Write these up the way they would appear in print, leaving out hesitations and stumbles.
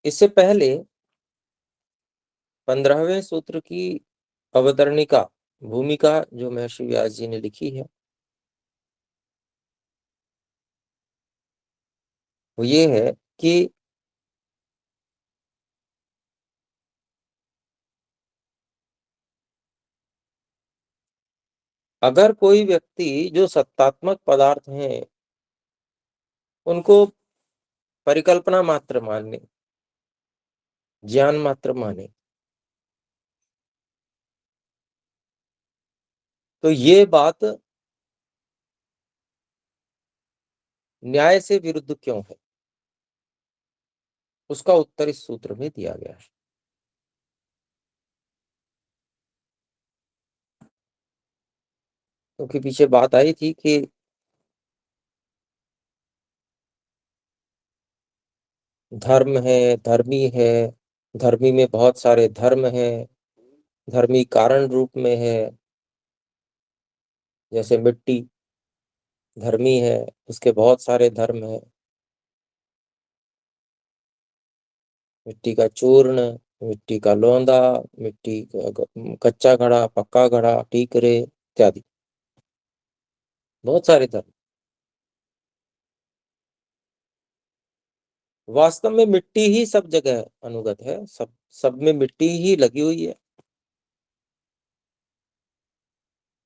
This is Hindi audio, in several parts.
इससे पहले 15वें सूत्र की अवतरणिका भूमिका जो महर्षि व्यास जी ने लिखी है, वो ये है कि अगर कोई व्यक्ति जो सत्तात्मक पदार्थ हैं, उनको परिकल्पना मात्र माने, ज्ञान मात्र माने, तो ये बात न्याय से विरुद्ध क्यों है? उसका उत्तर इस सूत्र में दिया गया है। क्योंकि पीछे बात आई थी कि धर्म है, धर्मी है, धर्मी में बहुत सारे धर्म हैं, धर्मी कारण रूप में है। जैसे मिट्टी धर्मी है, उसके बहुत सारे धर्म हैं। मिट्टी का चूर्ण, मिट्टी का लोंदा, मिट्टी का कच्चा घड़ा, पक्का घड़ा, टीकरे इत्यादि, बहुत सारे धर्म। वास्तव में मिट्टी ही सब जगह अनुगत है, सब सब में मिट्टी ही लगी हुई है।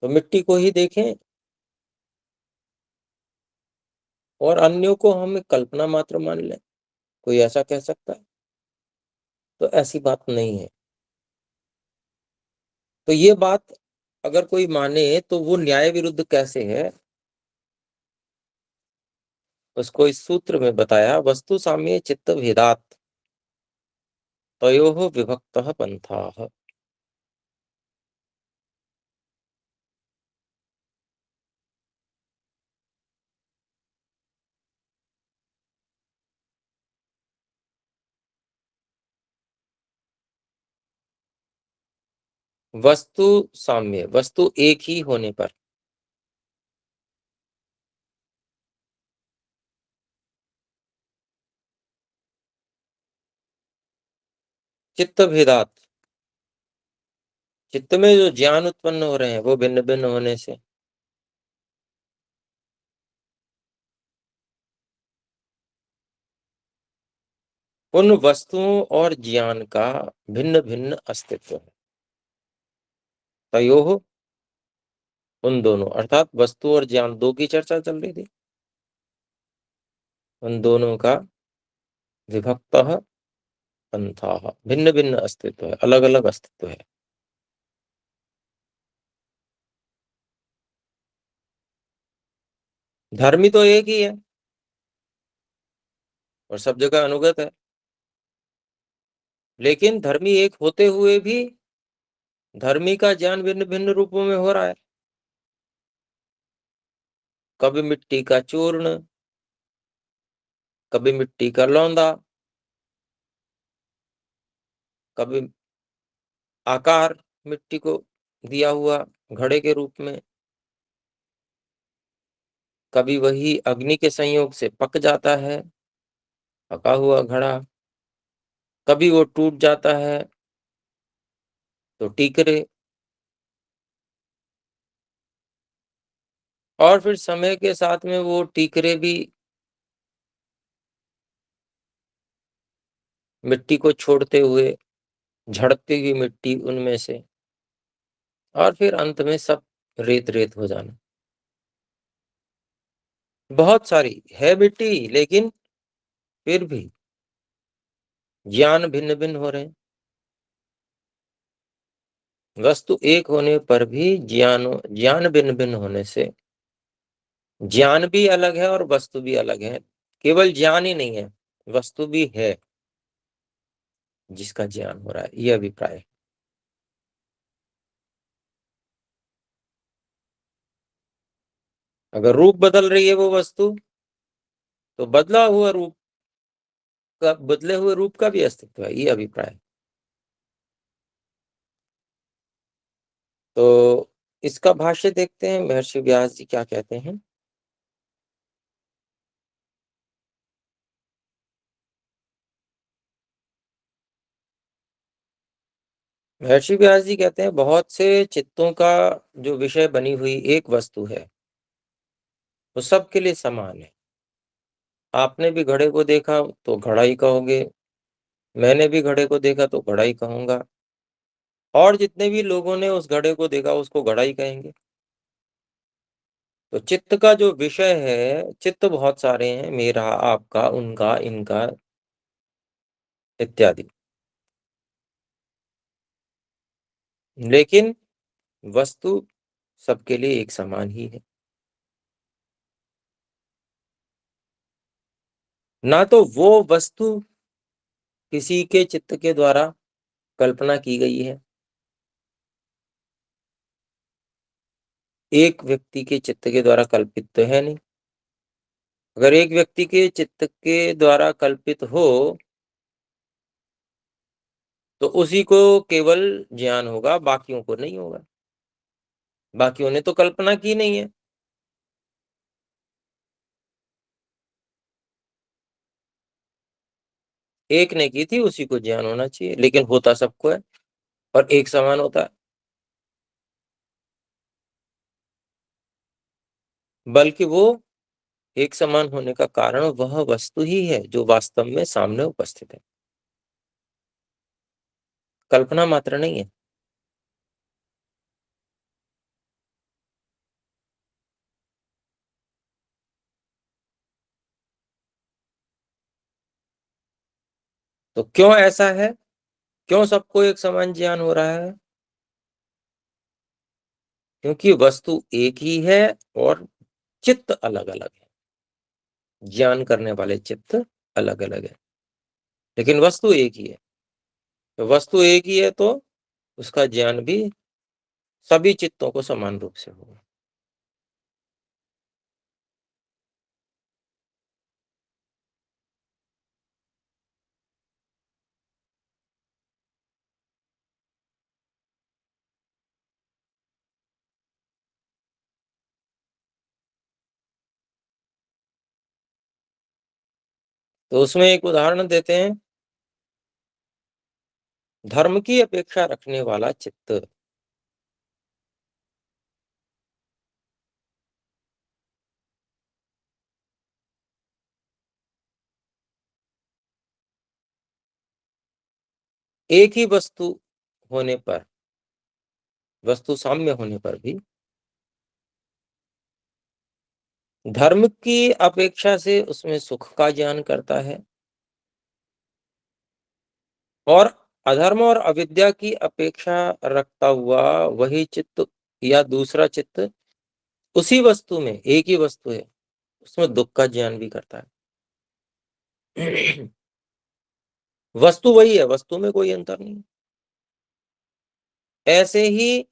तो मिट्टी को ही देखें, और अन्यों को हम कल्पना मात्र मान लें, कोई ऐसा कह सकता है? तो ऐसी बात नहीं है। तो ये बात अगर कोई माने तो वो न्याय विरुद्ध कैसे है? उसको इस सूत्र में बताया, वस्तु साम्ये चित्त भेदात् तयोः विभक्तः पंथाः। वस्तु साम्य, वस्तु एक ही होने पर, चित्त भेदात्, चित्त में जो ज्ञान उत्पन्न हो रहे हैं वो भिन्न भिन्न होने से, उन वस्तुओं और ज्ञान का भिन्न भिन्न अस्तित्व है। तयोः, उन दोनों, अर्थात वस्तु और ज्ञान दो की चर्चा चल रही थी, उन दोनों का विभक्तः पंथाः, भिन्न भिन्न अस्तित्व है, अलग अलग अस्तित्व है। धर्मी तो एक ही है और सब जगह अनुगत है, लेकिन धर्मी एक होते हुए भी धर्मी का ज्ञान भिन्न भिन्न रूपों में हो रहा है। कभी मिट्टी का चूर्ण, कभी मिट्टी का लौंदा, कभी आकार मिट्टी को दिया हुआ घड़े के रूप में, कभी वही अग्नि के संयोग से पक जाता है पका हुआ घड़ा, कभी वो टूट जाता है तो टीकरे, और फिर समय के साथ में वो टीकरे भी मिट्टी को छोड़ते हुए, झड़ती हुई मिट्टी उनमें से, और फिर अंत में सब रेत रेत हो जाना। बहुत सारी है मिट्टी, लेकिन फिर भी ज्ञान भिन्न भिन्न हो रहे हैं। वस्तु एक होने पर भी ज्ञान भिन्न भिन्न होने से ज्ञान भी अलग है और वस्तु भी अलग है। केवल ज्ञान ही नहीं है, वस्तु भी है जिसका ज्ञान हो रहा है, ये अभिप्राय है। अगर रूप बदल रही है वो वस्तु, तो बदला हुआ रूप का, बदले हुए रूप का भी अस्तित्व है, ये अभिप्राय है। तो इसका भाष्य देखते हैं, महर्षि व्यास जी क्या कहते हैं। महर्षि व्यास जी कहते हैं बहुत से चित्तों का जो विषय बनी हुई एक वस्तु है, वो सबके लिए समान है। आपने भी घड़े को देखा तो घड़ा ही कहोगे, मैंने भी घड़े को देखा तो घड़ा ही कहूँगा, और जितने भी लोगों ने उस घड़े को देखा उसको घड़ा ही कहेंगे। तो चित्त का जो विषय है, चित्त बहुत सारे हैं, मेरा, आपका, उनका, इनका इत्यादि। लेकिन वस्तु सबके लिए एक समान ही है। ना तो वो वस्तु किसी के चित्त के द्वारा कल्पना की गई है, एक व्यक्ति के चित्त के द्वारा कल्पित तो है नहीं। अगर एक व्यक्ति के चित्त के द्वारा कल्पित हो, तो उसी को केवल ज्ञान होगा, बाकियों को नहीं होगा। बाकियों ने तो कल्पना की नहीं है। एक ने की थी, उसी को ज्ञान होना चाहिए, लेकिन होता सबको है और एक समान होता है। बल्कि वो एक समान होने का कारण वह वस्तु ही है जो वास्तव में सामने उपस्थित है, कल्पना मात्र नहीं है। तो क्यों ऐसा है? क्यों सबको एक समान ज्ञान हो रहा है? क्योंकि वस्तु एक ही है और चित्त अलग अलग है। ज्ञान करने वाले चित्त अलग अलग है, लेकिन वस्तु एक ही है। तो वस्तु एक ही है तो उसका ज्ञान भी सभी चित्तों को समान रूप से होगा। तो उसमें एक उदाहरण देते हैं, धर्म की अपेक्षा रखने वाला चित्त एक ही वस्तु होने पर, वस्तु साम्य होने पर भी धर्म की अपेक्षा से उसमें सुख का ज्ञान करता है, और अधर्म और अविद्या की अपेक्षा रखता हुआ वही चित्त या दूसरा चित्त उसी वस्तु में, एक ही वस्तु है, उसमें दुख का ज्ञान भी करता है। वस्तु वही है, वस्तु में कोई अंतर नहीं। ऐसे ही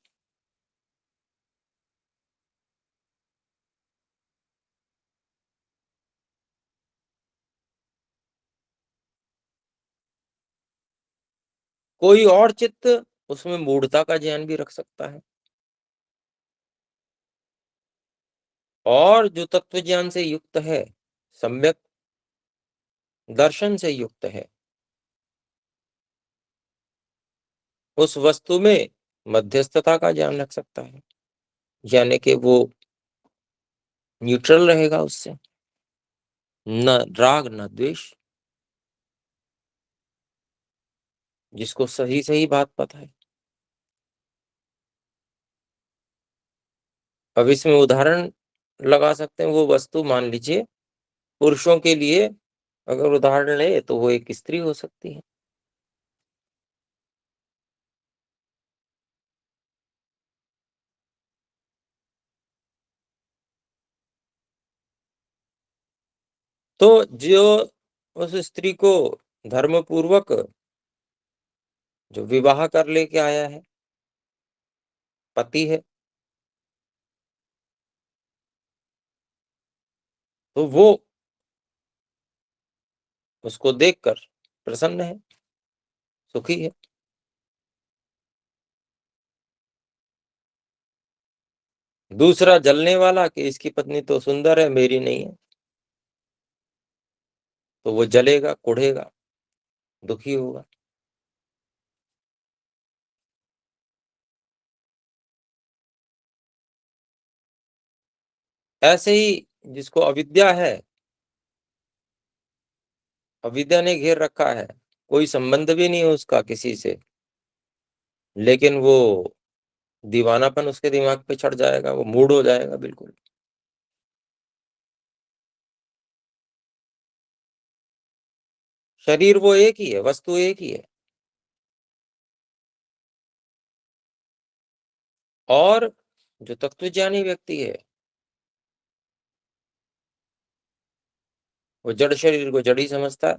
कोई और चित्त उसमें मूढ़ता का ज्ञान भी रख सकता है, और जो तत्व ज्ञान से युक्त है, सम्यक दर्शन से युक्त है, उस वस्तु में मध्यस्थता का ज्ञान रख सकता है, यानी कि वो न्यूट्रल रहेगा, उससे न राग न द्वेष, जिसको सही सही बात पता है। अब इसमें उदाहरण लगा सकते हैं, वो वस्तु मान लीजिए पुरुषों के लिए अगर उदाहरण ले तो वो एक स्त्री हो सकती है। तो जो उस स्त्री को धर्म पूर्वक जो विवाह कर लेके आया है, पति है, तो वो उसको देखकर प्रसन्न है, सुखी है। दूसरा जलने वाला कि इसकी पत्नी तो सुंदर है, मेरी नहीं है, तो वो जलेगा, कुढ़ेगा, दुखी होगा। ऐसे ही जिसको अविद्या है, अविद्या ने घेर रखा है, कोई संबंध भी नहीं है उसका किसी से, लेकिन वो दीवानापन उसके दिमाग पे चढ़ जाएगा, वो मूड हो जाएगा बिल्कुल। शरीर वो एक ही है, वस्तु एक ही है। और जो तत्वज्ञानी व्यक्ति है, वो जड़ शरीर को जड़ ही समझता है,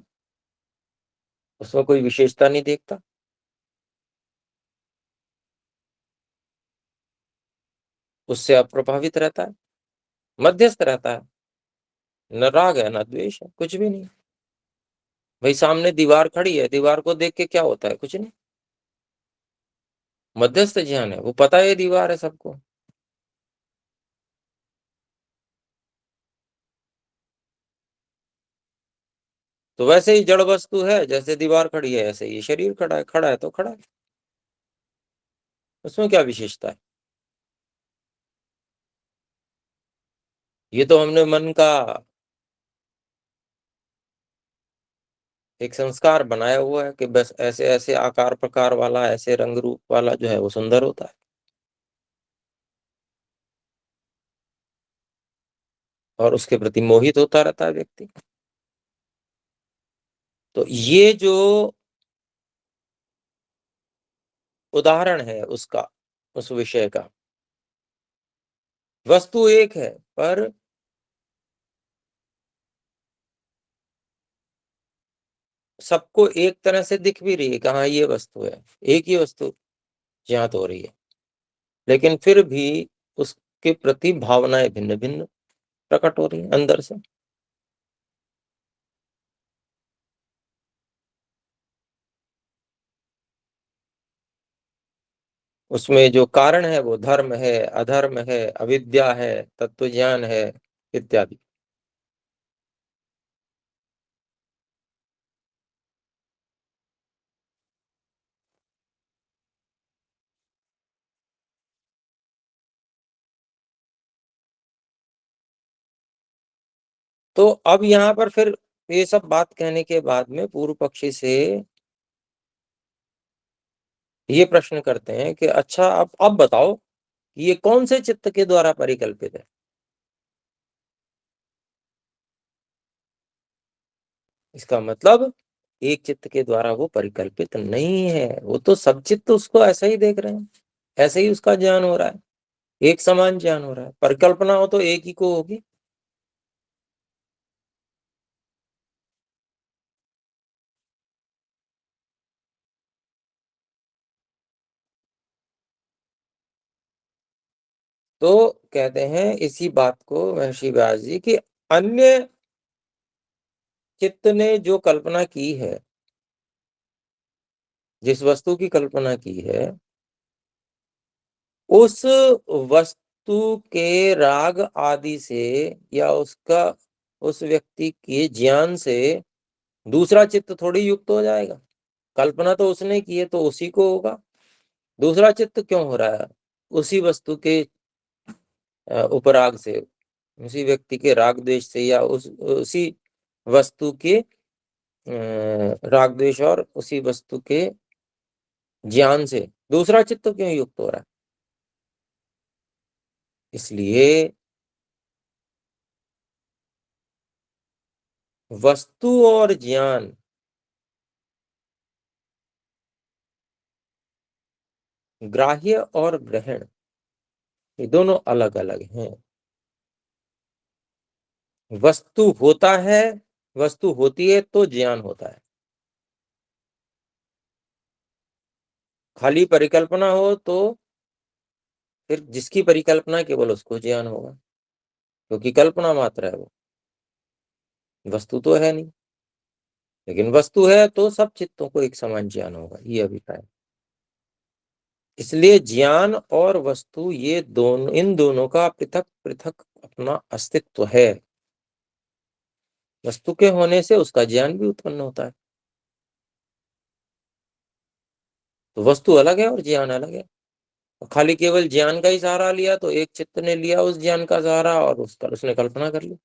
उसमें कोई विशेषता नहीं देखता। उससे अप्रभावित रहता है, मध्यस्थ रहता है, न राग है, न द्वेष है, कुछ भी नहीं। भाई सामने दीवार खड़ी है, दीवार को देख के क्या होता है? कुछ नहीं। मध्यस्थ ज्ञान है, वो पता है ये दीवार है सबको। तो वैसे ही जड़ वस्तु है, जैसे दीवार खड़ी है ऐसे ही शरीर खड़ा है, खड़ा है तो खड़ा है, उसमें क्या विशेषता है? ये तो हमने मन का एक संस्कार बनाया हुआ है कि बस ऐसे ऐसे आकार प्रकार वाला, ऐसे रंग रूप वाला जो है वो सुंदर होता है। और उसके प्रति मोहित होता रहता है व्यक्ति। तो ये जो उदाहरण है उसका, उस विषय का, वस्तु एक है पर सबको एक तरह से दिख भी रही है कि हाँ ये वस्तु है, एक ही वस्तु ज्ञात हो रही है, लेकिन फिर भी उसके प्रति भावनाएं भिन्न भिन्न प्रकट हो रही है अंदर से। उसमें जो कारण है वो धर्म है, अधर्म है, अविद्या है, तत्वज्ञान है, इत्यादि। तो अब यहाँ पर फिर ये सब बात कहने के बाद में पूर्व पक्षी से ये प्रश्न करते हैं कि अच्छा अब बताओ कि ये कौन से चित्त के द्वारा परिकल्पित है? इसका मतलब एक चित्त के द्वारा वो परिकल्पित नहीं है, वो तो सब चित्त उसको ऐसा ही देख रहे हैं, ऐसे ही उसका ज्ञान हो रहा है, एक समान ज्ञान हो रहा है। परिकल्पना हो तो एक ही को होगी। तो कहते हैं इसी बात को महर्षि व्यास जी की, अन्य चित्त ने जो कल्पना की है, जिस वस्तु की कल्पना की है, उस वस्तु के राग आदि से या उसका, उस व्यक्ति के ज्ञान से दूसरा चित्त थोड़ी युक्त हो जाएगा। कल्पना तो उसने की है तो उसी को होगा। दूसरा चित्त क्यों हो रहा है? उसी वस्तु के उपराग से, उसी व्यक्ति के राग द्वेष से, या उसी वस्तु के राग द्वेष और उसी वस्तु के ज्ञान से दूसरा चित्त क्यों युक्त हो रहा है? इसलिए वस्तु और ज्ञान, ग्राह्य और ग्रहण, ये दोनों अलग अलग हैं। वस्तु होता है, वस्तु होती है तो ज्ञान होता है। खाली परिकल्पना हो तो फिर जिसकी परिकल्पना केवल उसको ज्ञान होगा, क्योंकि कल्पना मात्र है वो, वस्तु तो है नहीं। लेकिन वस्तु है तो सब चित्तों को एक समान ज्ञान होगा, ये अभिप्राय। इसलिए ज्ञान और वस्तु, ये दोनों, इन दोनों का पृथक पृथक अपना अस्तित्व है। वस्तु के होने से उसका ज्ञान भी उत्पन्न होता है। तो वस्तु अलग है और ज्ञान अलग है, खाली केवल ज्ञान का ही सहारा लिया तो एक चित्त ने लिया उस ज्ञान का सहारा और उसका उसने कल्पना कर ली,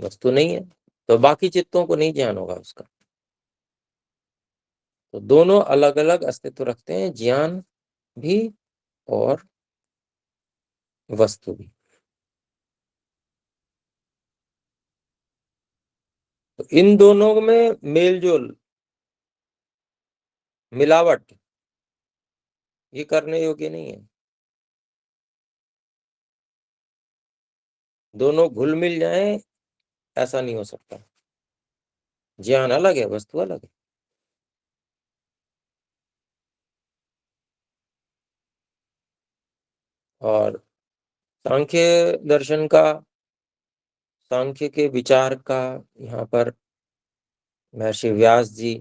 वस्तु नहीं है, तो बाकी चित्तों को नहीं ज्ञान होगा उसका। तो दोनों अलग अलग अस्तित्व रखते हैं, ज्ञान भी और वस्तु भी। तो इन दोनों में मेल जोल, मिलावट, ये करने योग्य नहीं है। दोनों घुल मिल जाएं, ऐसा नहीं हो सकता। ज्ञान अलग है, वस्तु अलग है। और सांख्य दर्शन का, सांख्य के विचार का यहाँ पर महर्षि व्यास जी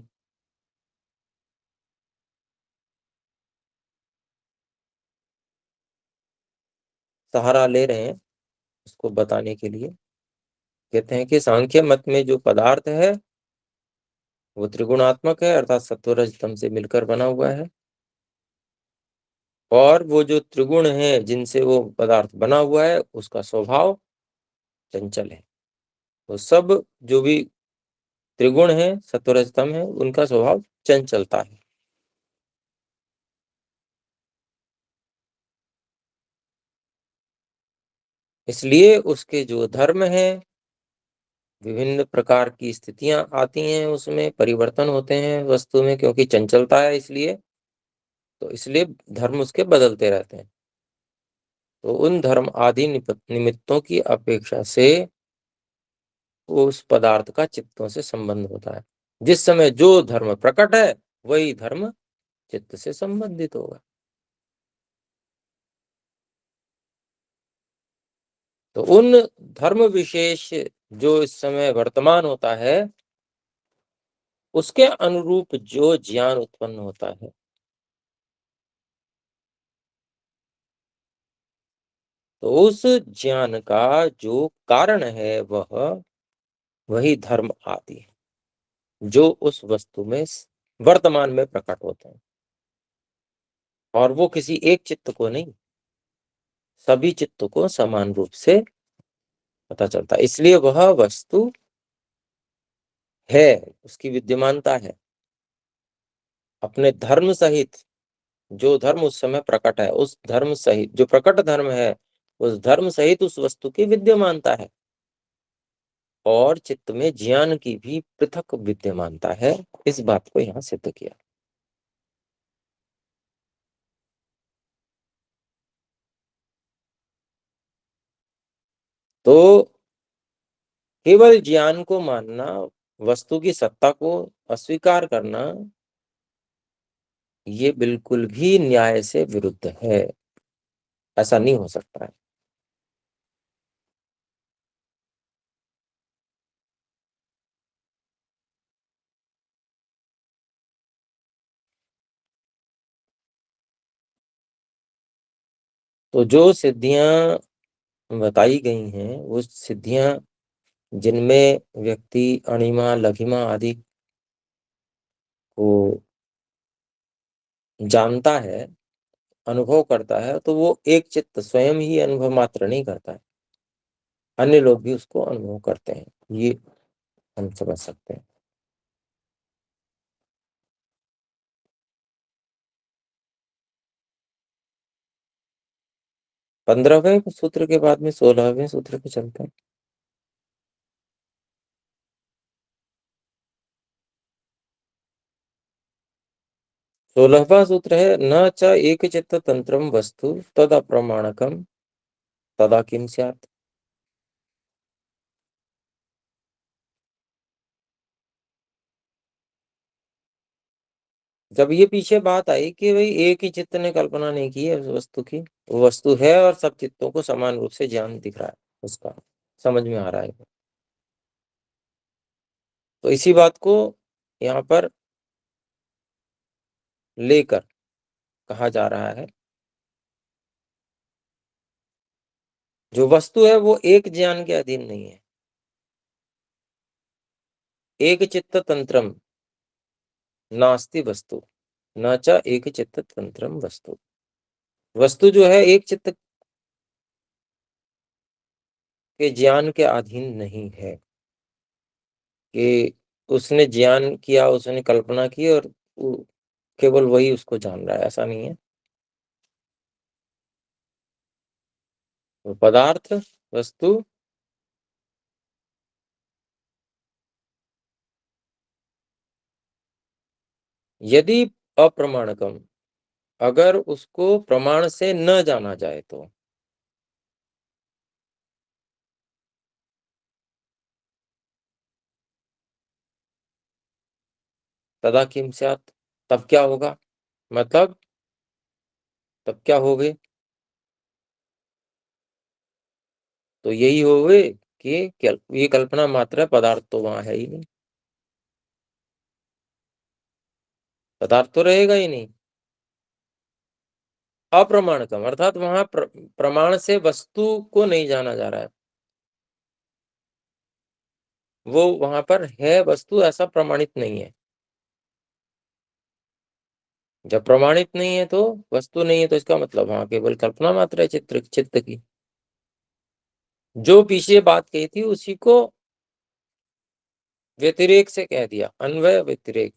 सहारा ले रहे हैं उसको बताने के लिए। कहते हैं कि सांख्य मत में जो पदार्थ है वो त्रिगुणात्मक है, अर्थात सत्व रज तम से मिलकर बना हुआ है। और वो जो त्रिगुण है जिनसे वो पदार्थ बना हुआ है उसका स्वभाव चंचल है। तो सब जो भी त्रिगुण है, सत्व रज तम है, उनका स्वभाव चंचलता है। इसलिए उसके जो धर्म है, विभिन्न प्रकार की स्थितियां आती हैं, उसमें परिवर्तन होते हैं वस्तु में, क्योंकि चंचलता है इसलिए। तो इसलिए धर्म उसके बदलते रहते हैं। तो उन धर्म आदि निमित्तों की अपेक्षा से उस पदार्थ का चित्तों से संबंध होता है। जिस समय जो धर्म प्रकट है वही धर्म चित्त से संबंधित होगा। तो उन धर्म विशेष जो इस समय वर्तमान होता है उसके अनुरूप जो ज्ञान उत्पन्न होता है, तो उस ज्ञान का जो कारण है वह वही धर्म आदि है जो उस वस्तु में वर्तमान में प्रकट होते हैं। और वो किसी एक चित्त को नहीं, सभी चित्त को समान रूप से पता चलता है। इसलिए वह वस्तु है, उसकी विद्यमानता है अपने धर्म सहित। जो धर्म उस समय प्रकट है उस धर्म सहित, जो प्रकट धर्म है उस धर्म सहित उस वस्तु की विद्यमानता है। और चित्त में ज्ञान की भी पृथक विद्यमानता है, इस बात को यहाँ सिद्ध किया। तो केवल ज्ञान को मानना, वस्तु की सत्ता को अस्वीकार करना, ये बिल्कुल भी न्याय से विरुद्ध है। ऐसा नहीं हो सकता है। तो जो सिद्धियां बताई गई हैं वो सिद्धियां जिनमें व्यक्ति अणिमा लघिमा आदि को जानता है, अनुभव करता है, तो वो एक चित्त स्वयं ही अनुभव मात्र नहीं करता है, अन्य लोग भी उसको अनुभव करते हैं। ये हम समझ सकते हैं। 15वें सूत्र के बाद में 16वें सूत्र पे चलते हैं। 16वां सूत्र है, न च एक चित्त तंत्रम वस्तु तद अप्रमाणकम तदा किम स्यात्। जब ये पीछे बात आई कि भाई एक ही चित्त ने कल्पना नहीं की है उस वस्तु की, वो वस्तु है और सब चित्तों को समान रूप से ज्ञान दिख रहा है, उसका समझ में आ रहा है। तो इसी बात को यहाँ पर लेकर कहा जा रहा है, जो वस्तु है वो एक ज्ञान के अधीन नहीं है। एक चित्त तंत्रम नास्ति वस्तु, न च एकचित्त तंत्रम वस्तु। वस्तु जो है एक चित्त के ज्ञान के अधीन नहीं है कि उसने ज्ञान किया, उसने कल्पना की और केवल वही उसको जान रहा है, ऐसा नहीं है। तो पदार्थ, वस्तु, यदि अप्रमाणकम, अगर उसको प्रमाण से न जाना जाए तो तदा किम स्यात्, तब क्या होगा, मतलब तब क्या होगे, तो यही होगे कि ये कल्पना मात्र है, पदार्थ तो वहां है ही नहीं, पदार्थ तो रहेगा ही नहीं। अप्रमाणकम अर्थात वहां प्रमाण से वस्तु को नहीं जाना जा रहा है, वो वहां पर है वस्तु, ऐसा प्रमाणित नहीं है। जब प्रमाणित नहीं है तो वस्तु नहीं है, तो इसका मतलब वहां केवल कल्पना मात्र है चित्र चित्त की। जो पीछे बात कही थी उसी को व्यतिरेक से कह दिया, अन्वय व्यतिरेक,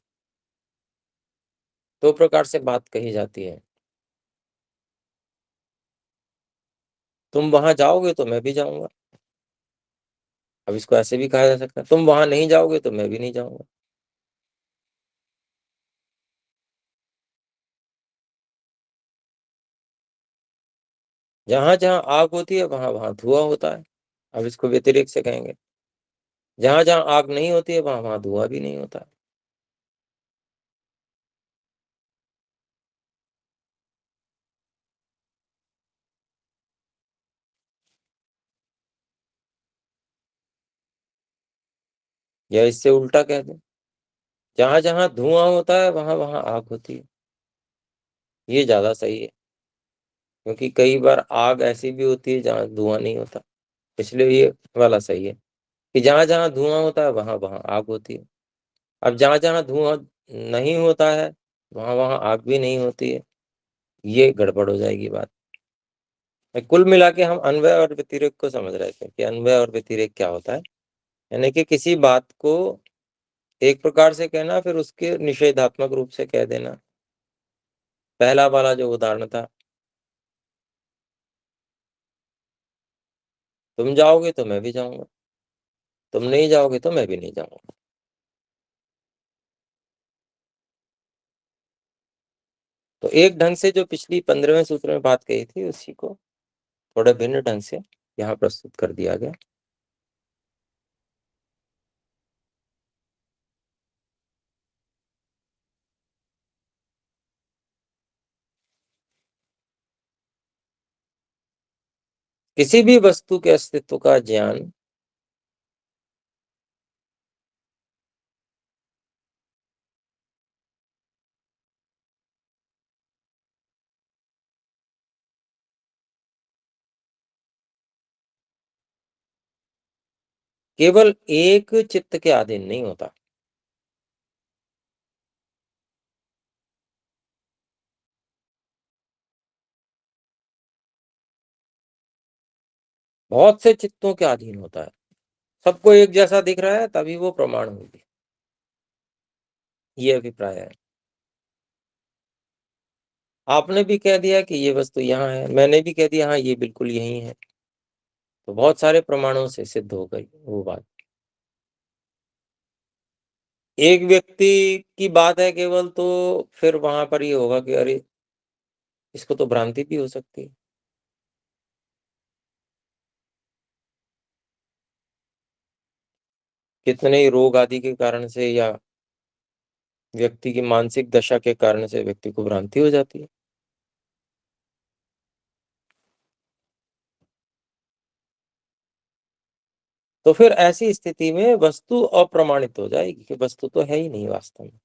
दो प्रकार से बात कही जाती है। तुम वहां जाओगे तो मैं भी जाऊंगा, अब इसको ऐसे भी कहा जा सकता है, तुम वहां नहीं जाओगे तो मैं भी नहीं जाऊंगा। जहां जहां आग होती है वहां वहां धुआं होता है, अब इसको व्यतिरेक से कहेंगे। जहां जहां आग नहीं होती है वहां वहां धुआं भी नहीं होता। या इससे उल्टा कह दें, जहां जहां धुआं होता है वहां वहां आग होती है, ये ज्यादा सही है। क्योंकि कई बार आग ऐसी भी होती है जहां धुआं नहीं होता, इसलिए ये वाला सही है कि जहां जहां धुआं होता है वहां वहां आग होती है। अब जहां जहां धुआं नहीं होता है वहां वहां आग भी नहीं होती है, ये गड़बड़ हो जाएगी बात। कुल मिला के हम अन्वय और व्यतिरेक को समझ रहे थे कि अन्वय और व्यतिरेक क्या होता है, यानी कि किसी बात को एक प्रकार से कहना फिर उसके निषेधात्मक रूप से कह देना। पहला वाला जो उदाहरण था, तुम जाओगे तो मैं भी जाऊंगा, तुम नहीं जाओगे तो मैं भी नहीं जाऊंगा। तो एक ढंग से जो पिछली 15वें सूत्र में बात कही थी उसी को थोड़े भिन्न ढंग से यहाँ प्रस्तुत कर दिया गया। किसी भी वस्तु के अस्तित्व का ज्ञान केवल एक चित्त के अधीन नहीं होता, बहुत से चित्तों के अधीन होता है। सबको एक जैसा दिख रहा है तभी वो प्रमाण होगी, ये अभिप्राय है। आपने भी कह दिया कि ये वस्तु यहाँ है, मैंने भी कह दिया हाँ ये बिल्कुल यही है, तो बहुत सारे प्रमाणों से सिद्ध हो गई वो बात। एक व्यक्ति की बात है केवल, तो फिर वहां पर ये होगा कि अरे इसको तो भ्रांति भी हो सकती है। कितने ही रोग आदि के कारण से या व्यक्ति की मानसिक दशा के कारण से व्यक्ति को भ्रांति हो जाती है। तो फिर ऐसी स्थिति में वस्तु अप्रमाणित हो जाएगी कि वस्तु तो है ही नहीं वास्तव में।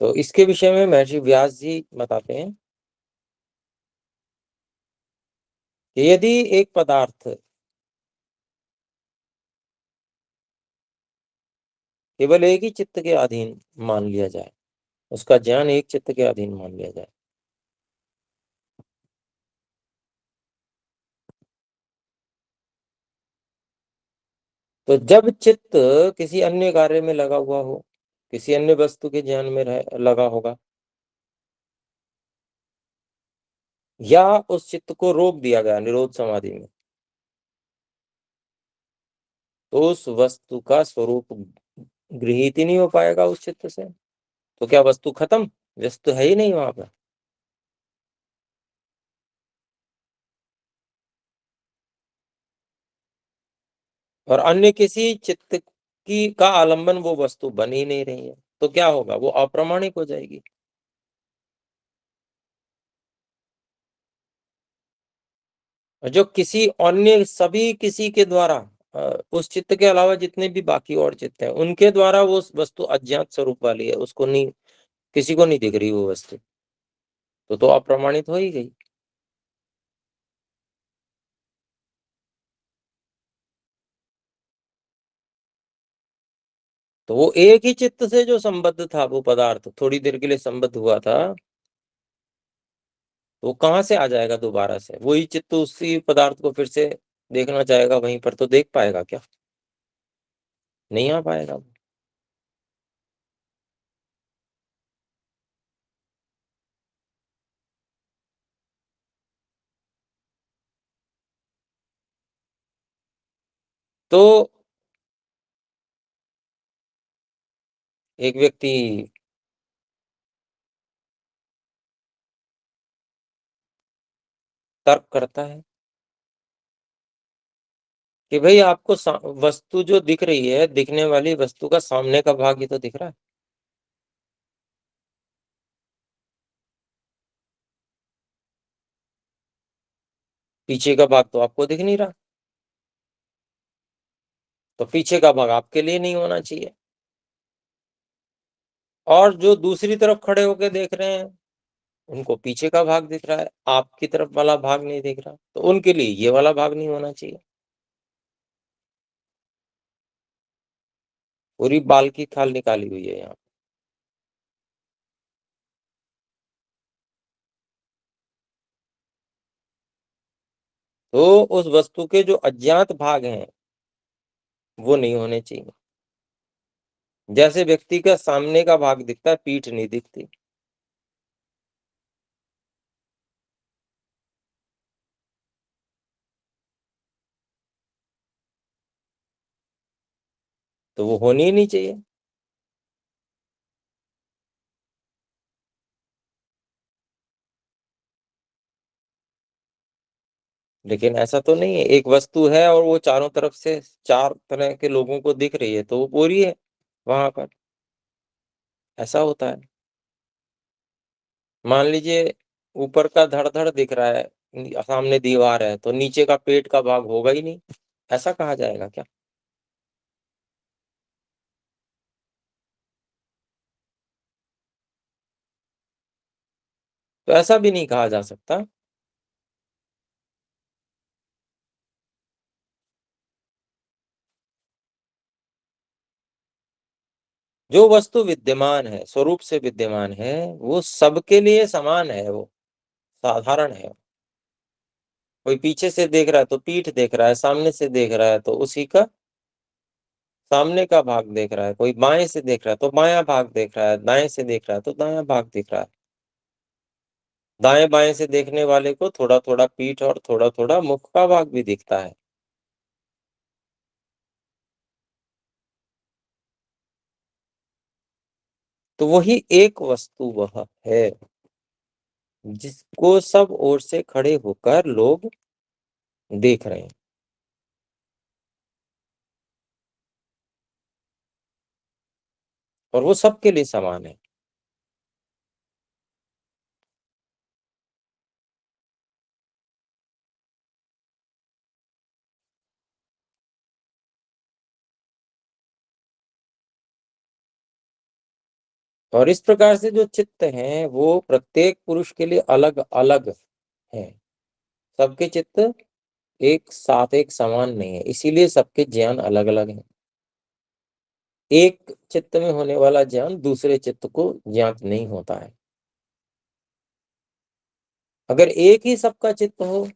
तो इसके विषय में महर्षि व्यास जी बताते हैं कि यदि एक पदार्थ केवल एक ही चित्त के अधीन मान लिया जाए, उसका ज्ञान एक चित्त के अधीन मान लिया जाए, तो जब चित्त किसी अन्य कार्य में लगा हुआ हो, किसी अन्य वस्तु के ज्ञान में लगा होगा, या उस चित्त को रोक दिया गया निरोध समाधि में, तो उस वस्तु का स्वरूप गृहीत ही नहीं हो पाएगा उस चित्त से। तो क्या वस्तु खत्म? वस्तु है ही नहीं वहां पर। और अन्य किसी चित्त की का आलंबन वो वस्तु बन ही नहीं रही है, तो क्या होगा? वो अप्रामाणिक हो जाएगी। और जो किसी अन्य सभी किसी के द्वारा उस चित्त के अलावा जितने भी बाकी और चित्त हैं उनके द्वारा वो वस्तु अज्ञात स्वरूप वाली है, उसको नहीं, किसी को नहीं दिख रही वो वस्तु, तो अप्रमाणित हो ही गई। तो वो एक ही चित्त से जो संबद्ध था, वो पदार्थ थोड़ी देर के लिए संबद्ध हुआ था, तो वो कहाँ से आ जाएगा दोबारा से? वही चित्त उसी पदार्थ को फिर से देखना चाहेगा, वहीं पर तो देख पाएगा क्या? नहीं आ पाएगा। तो एक व्यक्ति तर्क करता है कि भाई आपको वस्तु जो दिख रही है, दिखने वाली वस्तु का सामने का भाग ही तो दिख रहा है, पीछे का भाग तो आपको दिख नहीं रहा, तो पीछे का भाग आपके लिए नहीं होना चाहिए। और जो दूसरी तरफ खड़े होकर देख रहे हैं, उनको पीछे का भाग दिख रहा है, आपकी तरफ वाला भाग नहीं दिख रहा, तो उनके लिए ये वाला भाग नहीं होना चाहिए। पूरी बाल की खाल निकाली हुई है यहाँ। तो उस वस्तु के जो अज्ञात भाग हैं वो नहीं होने चाहिए। जैसे व्यक्ति का सामने का भाग दिखता है, पीठ नहीं दिखती, तो वो होनी ही नहीं चाहिए। लेकिन ऐसा तो नहीं है, एक वस्तु है और वो चारों तरफ से चार तरह के लोगों को दिख रही है, तो वो पूरी है वहां पर। ऐसा होता है। मान लीजिए ऊपर का धड़ धड़ दिख रहा है, सामने दीवार है, तो नीचे का पेट का भाग होगा ही नहीं, ऐसा कहा जाएगा क्या? तो ऐसा भी नहीं कहा जा सकता। जो वस्तु विद्यमान है, स्वरूप से विद्यमान है, वो सबके लिए समान है, वो साधारण है। कोई पीछे से देख रहा है तो पीठ देख रहा है, सामने से देख रहा है तो उसी का सामने का भाग देख रहा है, कोई बाएं से देख रहा है तो बायां भाग देख रहा है, दाएं से देख रहा है तो दायां भाग दिख रहा है। दाएं बाएं से देखने वाले को थोड़ा थोड़ा पीठ और थोड़ा थोड़ा मुख का भाग भी दिखता है। तो वही एक वस्तु वह है जिसको सब ओर से खड़े होकर लोग देख रहे हैं, और वो सबके लिए समान है। और इस प्रकार से जो चित्त हैं वो प्रत्येक पुरुष के लिए अलग अलग हैं। सबके चित्त एक साथ एक समान नहीं है, इसीलिए सबके ज्ञान अलग अलग हैं। एक चित्त में होने वाला ज्ञान दूसरे चित्त को ज्ञात नहीं होता है। अगर एक ही सबका चित्त हो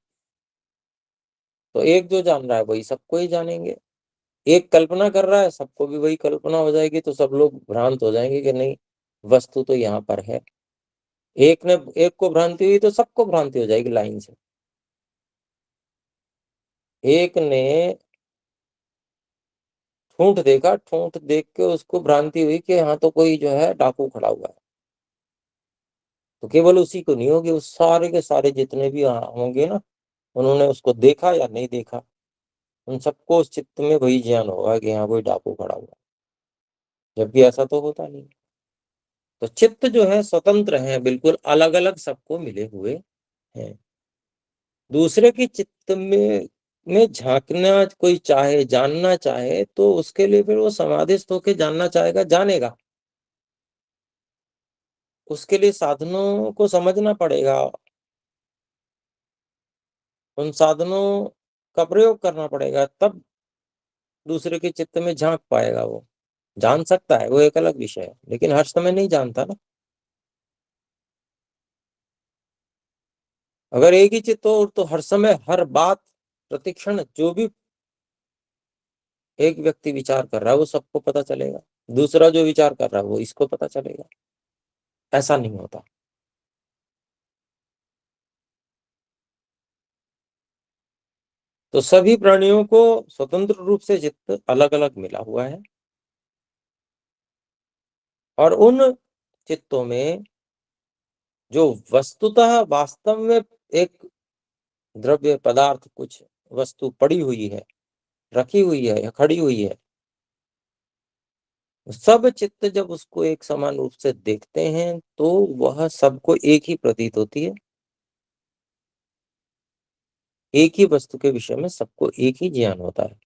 तो एक जो जान रहा है वही सबको ही जानेंगे। एक कल्पना कर रहा है, सबको भी वही कल्पना हो जाएगी, तो सब लोग भ्रांत हो जाएंगे कि नहीं, वस्तु तो यहाँ पर है। एक को भ्रांति हुई तो सबको भ्रांति हो जाएगी लाइन से। एक ने ठूंठ देखा, ठूंठ देख के उसको भ्रांति हुई कि यहाँ तो कोई जो है डाकू खड़ा हुआ है, तो केवल उसी को नहीं होगी, उस सारे के सारे जितने भी होंगे ना, उन्होंने उसको देखा या नहीं देखा, उन सबको उस चित्त में वही ज्ञान होगा कि यहाँ कोई डाकू खड़ा हुआ है, जबकि ऐसा तो होता नहीं। तो चित्त जो है स्वतंत्र है, बिल्कुल अलग अलग सबको मिले हुए हैं। दूसरे के चित्त में झांकना कोई चाहे, जानना चाहे, तो उसके लिए फिर वो समाधिस्थ होके जानना चाहेगा, जानेगा। उसके लिए साधनों को समझना पड़ेगा, उन साधनों का प्रयोग करना पड़ेगा, तब दूसरे के चित्त में झांक पाएगा। वो जान सकता है, वो एक अलग विषय है, लेकिन हर समय नहीं जानता ना। अगर एक ही चित्त हो तो हर समय हर बात प्रतिक्षण जो भी एक व्यक्ति विचार कर रहा है वो सबको पता चलेगा, दूसरा जो विचार कर रहा है वो इसको पता चलेगा। ऐसा नहीं होता। तो सभी प्राणियों को स्वतंत्र रूप से चित्त अलग अलग मिला हुआ है, और उन चित्तों में जो वस्तुतः वास्तव में एक द्रव्य पदार्थ, कुछ वस्तु पड़ी हुई है, रखी हुई है या खड़ी हुई है, सब चित्त जब उसको एक समान रूप से देखते हैं तो वह सबको एक ही प्रतीत होती है। एक ही वस्तु के विषय में सबको एक ही ज्ञान होता है।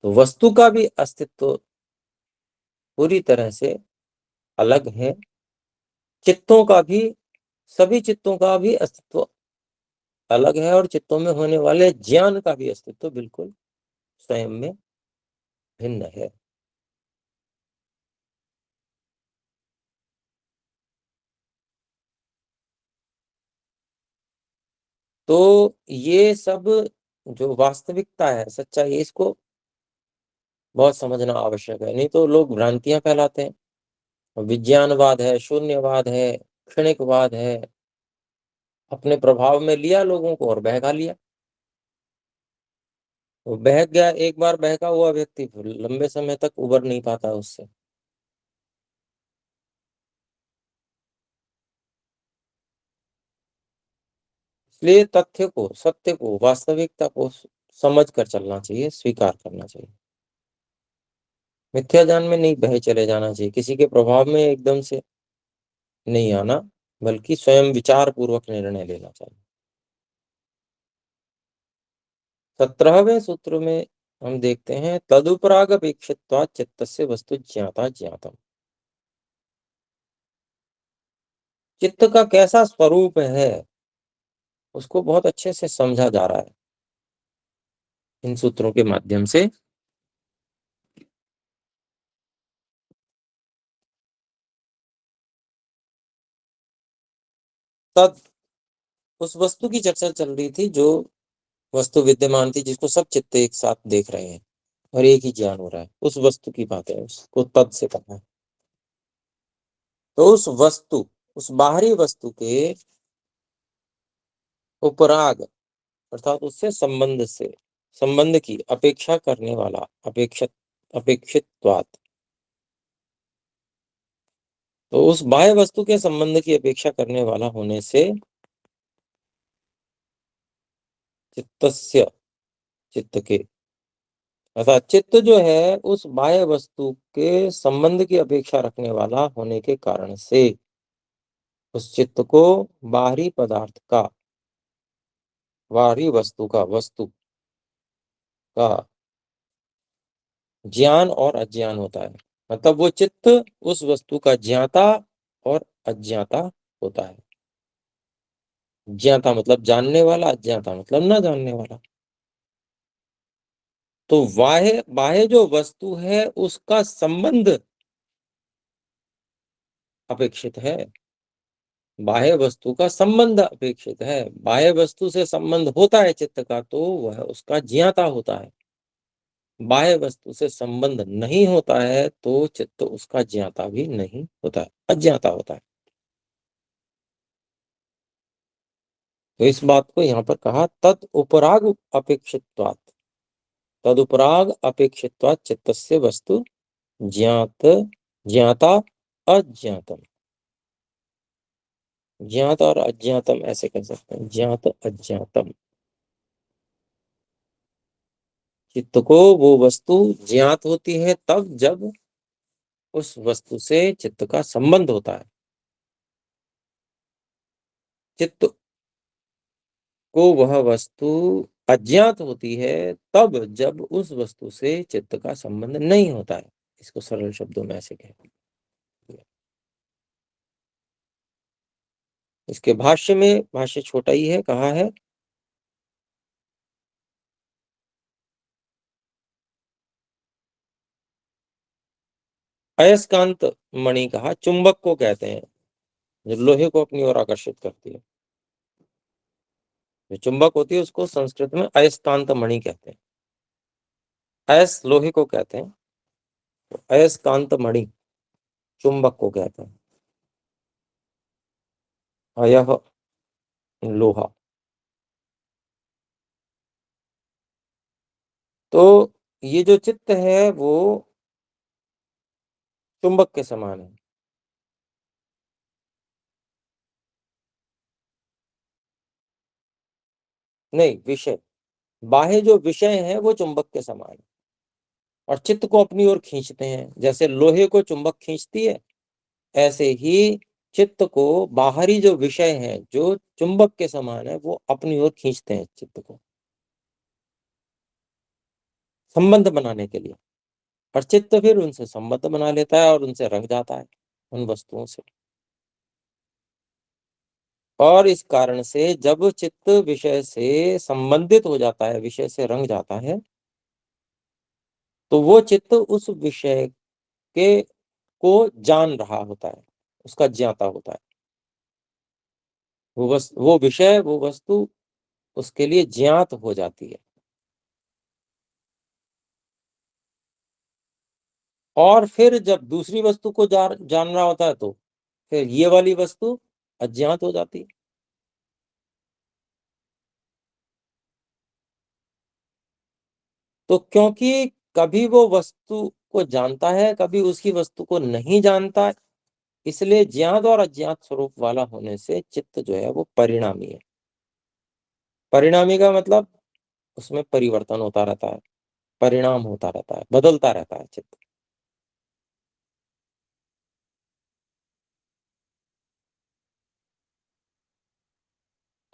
तो वस्तु का भी अस्तित्व पूरी तरह से अलग है, चित्तों का भी, सभी चित्तों का भी अस्तित्व अलग है, और चित्तों में होने वाले ज्ञान का भी अस्तित्व बिल्कुल स्वयं में भिन्न है। तो ये सब जो वास्तविकता है, सच्चाई है, इसको बहुत समझना आवश्यक है, नहीं तो लोग भ्रांतियां फैलाते हैं। विज्ञानवाद है, शून्यवाद है, क्षणिकवाद है, अपने प्रभाव में लिया लोगों को और बहका लिया। वो बहक गया, एक बार बहका हुआ व्यक्ति फिर लंबे समय तक उबर नहीं पाता उससे। इसलिए तथ्य को, सत्य को, वास्तविकता को समझ कर चलना चाहिए, स्वीकार करना चाहिए। मिथ्या ज्ञान में नहीं बहे चले जाना चाहिए, किसी के प्रभाव में एकदम से नहीं आना, बल्कि स्वयं विचार पूर्वक निर्णय लेना चाहिए। 17वें सूत्र में हम देखते हैं, तदुपराग अपेक्षित्वात् चित्तस्य वस्तु ज्ञाता ज्ञातम। चित्त का कैसा स्वरूप है उसको बहुत अच्छे से समझा जा रहा है इन सूत्रों के माध्यम से। तद, उस वस्तु की चर्चा चल रही थी जो वस्तु विद्यमान थी, जिसको सब चित्त एक साथ देख रहे हैं और एक ही ज्ञान हो रहा है, उस वस्तु की बात है, उसको तद से करना है। तो उस वस्तु, उस बाहरी वस्तु के उपराग, अर्थात उससे संबंध से, संबंध की अपेक्षा करने वाला, अपेक्षित, अपेक्षित्वात्, तो उस बाह्य वस्तु के संबंध की अपेक्षा करने वाला होने से चित्तस्य, चित्त के, अर्थात चित्त जो है उस बाह्य वस्तु के संबंध की अपेक्षा रखने वाला होने के कारण से उस चित्त को बाहरी पदार्थ का, बाहरी वस्तु का, वस्तु का ज्ञान और अज्ञान होता है। मतलब वो चित्त उस वस्तु का ज्ञाता और अज्ञाता होता है। ज्ञाता मतलब जानने वाला, अज्ञाता मतलब ना जानने वाला। तो बाह्य बाह्य जो वस्तु है उसका संबंध अपेक्षित है। बाह्य वस्तु का संबंध अपेक्षित है। बाह्य वस्तु से संबंध होता है चित्त का तो वह उसका ज्ञाता होता है। बाह्य वस्तु से संबंध नहीं होता है तो चित्त उसका ज्ञाता भी नहीं होता है, अज्ञाता होता है। तो इस बात को यहाँ पर कहा तद उपराग अपेक्षित्वात्। तद उपराग अपेक्षित्वात् चित्तस्य वस्तु ज्ञात ज्ञाता अज्ञातम। ज्ञात और अज्ञातम ऐसे कह सकते हैं, ज्ञात अज्ञातम। चित्त को वो वस्तु ज्ञात होती है तब जब उस वस्तु से चित्त का संबंध होता है। चित्त को वह वस्तु अज्ञात होती है तब जब उस वस्तु से चित्त का संबंध नहीं होता है। इसको सरल शब्दों में ऐसे कहते हैं। इसके भाष्य में, भाष्य छोटा ही है, कहा है अयस्कांत मणि, कहा चुंबक को कहते हैं जो लोहे को अपनी ओर आकर्षित करती है। जो चुंबक होती है उसको संस्कृत में अयस्कांत मणि कहते हैं। अयस लोहे को कहते हैं, तो अयस्कांत मणि चुंबक को कहते हैं। अयह लोहा। तो ये जो चित्त है वो चुंबक के समान है। नहीं, विषय, बाह्य जो विषय है वो चुंबक के समान है और चित्त को अपनी ओर खींचते हैं। जैसे लोहे को चुंबक खींचती है, ऐसे ही चित्त को बाहरी जो विषय है जो चुंबक के समान है वो अपनी ओर खींचते हैं चित्त को, संबंध बनाने के लिए। और चित्त फिर उनसे संबंध बना लेता है और उनसे रंग जाता है, उन वस्तुओं से। और इस कारण से जब चित्त विषय से संबंधित हो जाता है, विषय से रंग जाता है, तो वो चित्त उस विषय के को जान रहा होता है, उसका ज्ञाता होता है। वो विषय, वो वस्तु उसके लिए ज्ञात हो जाती है। और फिर जब दूसरी वस्तु को जान रहा होता है तो फिर ये वाली वस्तु अज्ञात हो जाती है। तो क्योंकि कभी वो वस्तु को जानता है, कभी उसकी वस्तु को नहीं जानता, इसलिए ज्ञात और अज्ञात स्वरूप वाला होने से चित्त जो है वो परिणामी है। परिणामी का मतलब उसमें परिवर्तन होता रहता है, परिणाम होता रहता है, बदलता रहता है चित्त।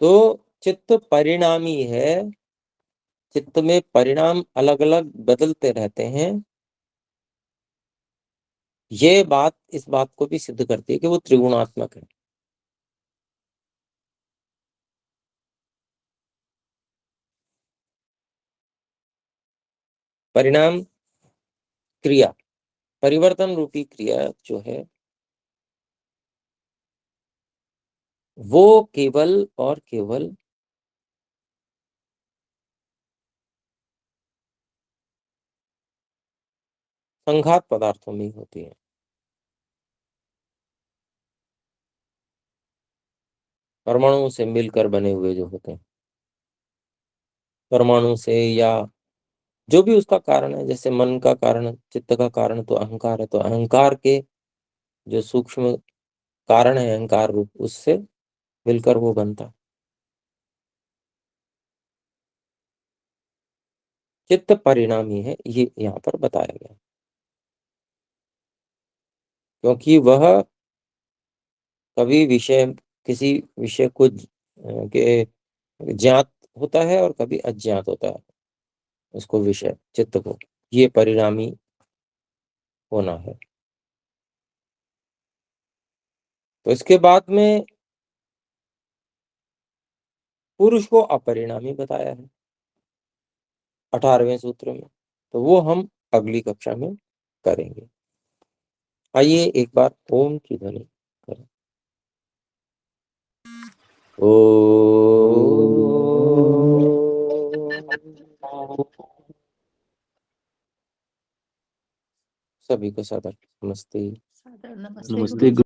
तो चित्त परिणामी है। चित्त में परिणाम अलग अलग बदलते रहते हैं। ये बात इस बात को भी सिद्ध करती है कि वो त्रिगुणात्मक है। परिणाम क्रिया, परिवर्तन रूपी क्रिया जो है वो केवल और केवल संघात पदार्थों में ही होती है। परमाणुओं से मिलकर बने हुए जो होते हैं, परमाणु से, या जो भी उसका कारण है, जैसे मन का कारण, चित्त का कारण तो अहंकार है, तो अहंकार के जो सूक्ष्म कारण है अहंकार रूप, उससे मिलकर वो बनता है। चित्त परिणामी है, ये यहाँ पर बताया गया। क्योंकि वह कभी विषय, किसी विषय को के ज्ञात होता है और कभी अज्ञात होता है उसको, विषय चित्त को। ये परिणामी होना है। तो इसके बाद में पुरुष को अपरिणामी बताया है 18वें सूत्र में। तो वो हम अगली कक्षा में करेंगे। आइए एक बार ओम की ध्वनि करें। ओ सभी को सादर नमस्ते। सादर नमस्ते नमस्ते।